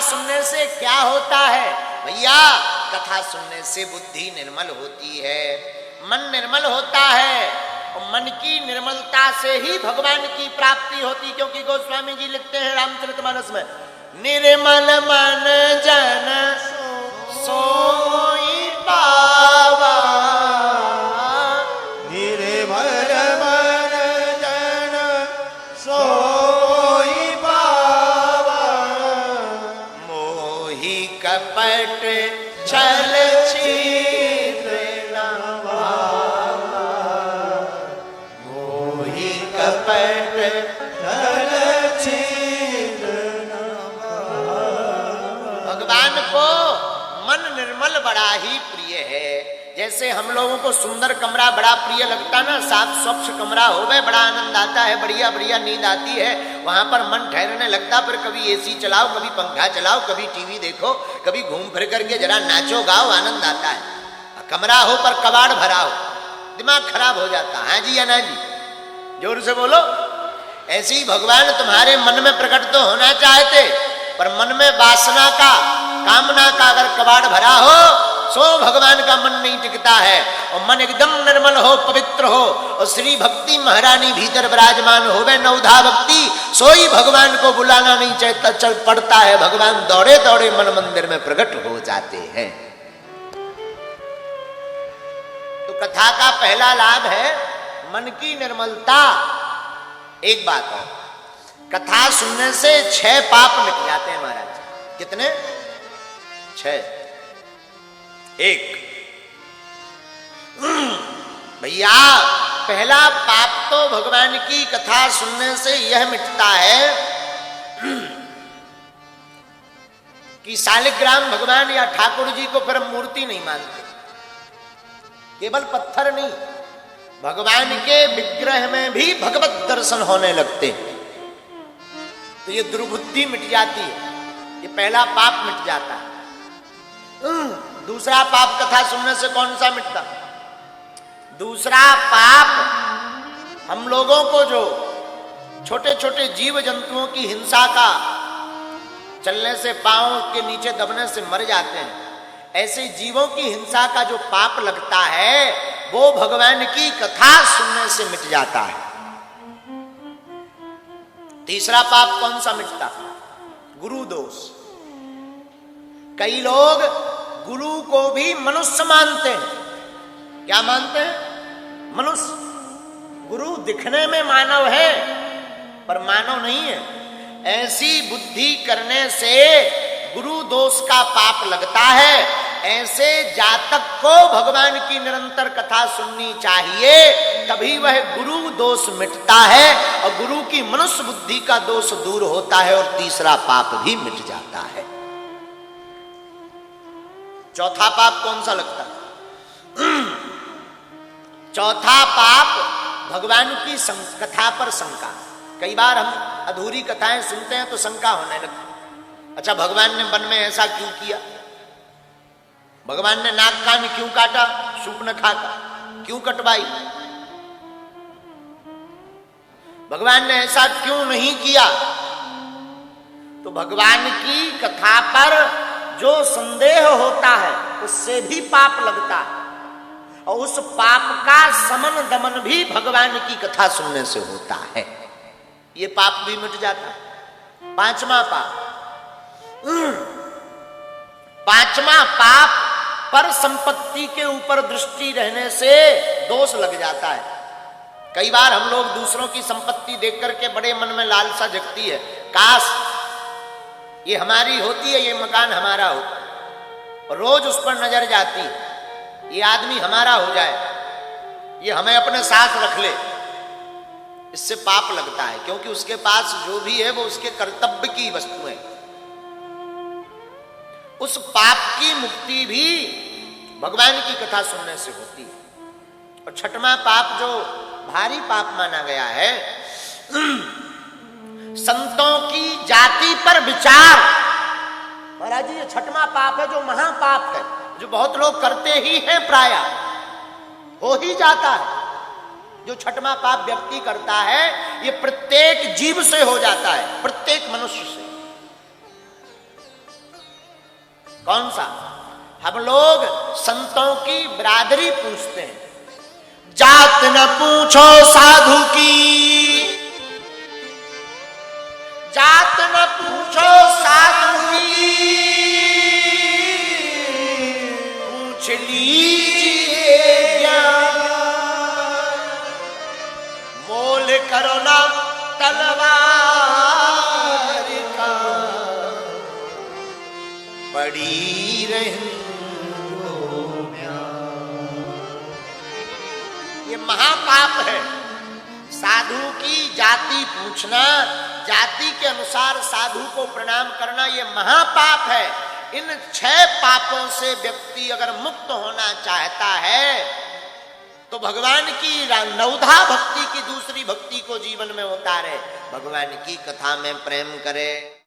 सुनने से क्या होता है? भैया, कथा सुनने से बुद्धि निर्मल होती है, मन निर्मल होता है, और मन की निर्मलता से ही भगवान की प्राप्ति होती। क्योंकि गोस्वामी जी लिखते हैं रामचरितमानस में, निर्मल मन जन सोई पावा, निर्मल मन जन सोई पावा, मोहि कपट छल छिद्र न भावा, मोहि कपट छल छिद्र न भगवान को मन निर्मल बड़ा ही प्रिय है। जैसे हम लोगों को सुंदर कमरा बड़ा प्रिय लगता ना, साफ स्वच्छ कमरा हो गए बड़ा आनंद आता है, बढ़िया बढ़िया नींद आती है, वहां पर मन ठहरने लगता। फिर कभी एसी चलाओ, कभी पंखा चलाओ, कभी टीवी देखो, कभी घूम फिर करके जरा नाचो गाओ, आनंद आता है। कमरा हो पर कबाड़ भरा हो, दिमाग खराब हो जाता। हाँ जी या ना जी? जोर से बोलो। ऐसे ही भगवान तुम्हारे मन में प्रकट तो होना चाहते, पर मन में वासना का, कामना का अगर कबाड़ भरा हो सो भगवान का मन नहीं टिकता है। और मन एकदम निर्मल हो, पवित्र हो, और श्री भक्ति महारानी भीतर विराजमान हो गए, नवधा भक्ति, सोई भगवान को बुलाना नहीं चाहता, चल पड़ता है, भगवान दौड़े दौड़े मन मंदिर में प्रकट हो जाते हैं। तो कथा का पहला लाभ है मन की निर्मलता। एक बात और, कथा सुनने से 6 पाप मिट जाते हैं महाराज। कितने? 6। 1, भैया पहला पाप तो भगवान की कथा सुनने से यह मिटता है कि शालिग्राम भगवान या ठाकुर जी को फिर हम मूर्ति नहीं मानते, केवल पत्थर नहीं, भगवान के विग्रह में भी भगवत दर्शन होने लगते। तो ये दुर्बुद्धि मिट जाती है, ये पहला पाप मिट जाता है। दूसरा पाप कथा सुनने से कौन सा मिटता? दूसरा पाप हम लोगों को जो छोटे छोटे जीव जंतुओं की हिंसा का, चलने से पांव के नीचे दबने से मर जाते हैं, ऐसे जीवों की हिंसा का जो पाप लगता है वो भगवान की कथा सुनने से मिट जाता है। तीसरा पाप कौन सा मिटता? गुरु दोष। कई लोग गुरु को भी मनुष्य मानते हैं। क्या मानते हैं? मनुष्य। गुरु दिखने में मानव है पर मानव नहीं है। ऐसी बुद्धि करने से गुरु दोष का पाप लगता है। ऐसे जातक को भगवान की निरंतर कथा सुननी चाहिए, तभी वह गुरु दोष मिटता है और गुरु की मनुष्य बुद्धि का दोष दूर होता है और तीसरा पाप भी मिट जाता है। चौथा पाप कौन सा लगता है? चौथा पाप भगवान की कथा पर शंका। कई बार हम अधूरी कथाएं सुनते हैं तो शंका होने लगती, अच्छा भगवान ने वन में ऐसा क्यों किया? भगवान ने नाक कान क्यों काटा? शूर्पणखा का क्यों कटवाई? भगवान ने ऐसा क्यों नहीं किया? तो भगवान की कथा पर जो संदेह होता है उससे भी पाप लगता है और उस पाप का समन दमन भी भगवान की कथा सुनने से होता है। ये पाप भी मिट जाता है। पांचवा पाप पर संपत्ति के ऊपर दृष्टि रहने से दोष लग जाता है। कई बार हम लोग दूसरों की संपत्ति देख करके बड़े मन में लालसा जगती है, काश ये हमारी होती है, ये मकान हमारा हो, और रोज उस पर नजर जाती है, ये आदमी हमारा हो जाए, ये हमें अपने साथ रख ले। इससे पाप लगता है क्योंकि उसके पास जो भी है वो उसके कर्तव्य की वस्तु है। उस पाप की मुक्ति भी भगवान की कथा सुनने से होती है। और छठवां पाप जो भारी पाप माना गया है, संतों की जाति पर विचार। महाराज जी ये छठवां पाप है जो महापाप है, जो बहुत लोग करते ही हैं, प्राय हो ही जाता है। जो छठवां पाप व्यक्ति करता है ये प्रत्येक जीव से हो जाता है, प्रत्येक मनुष्य से। कौन सा? हम लोग संतों की बिरादरी पूछते हैं, जात न पूछो साधु की, जात न पूछो साधु की, पूछ लीजिए ज्ञान, मोल करो ना तलवार का, बड़ी रही। ये महापाप है, साधु की जाति पूछना, जाति के अनुसार साधु को प्रणाम करना, ये महापाप है। इन 6 पापों से व्यक्ति अगर मुक्त होना चाहता है तो भगवान की नवधा भक्ति की दूसरी भक्ति को जीवन में उतारे, भगवान की कथा में प्रेम करे।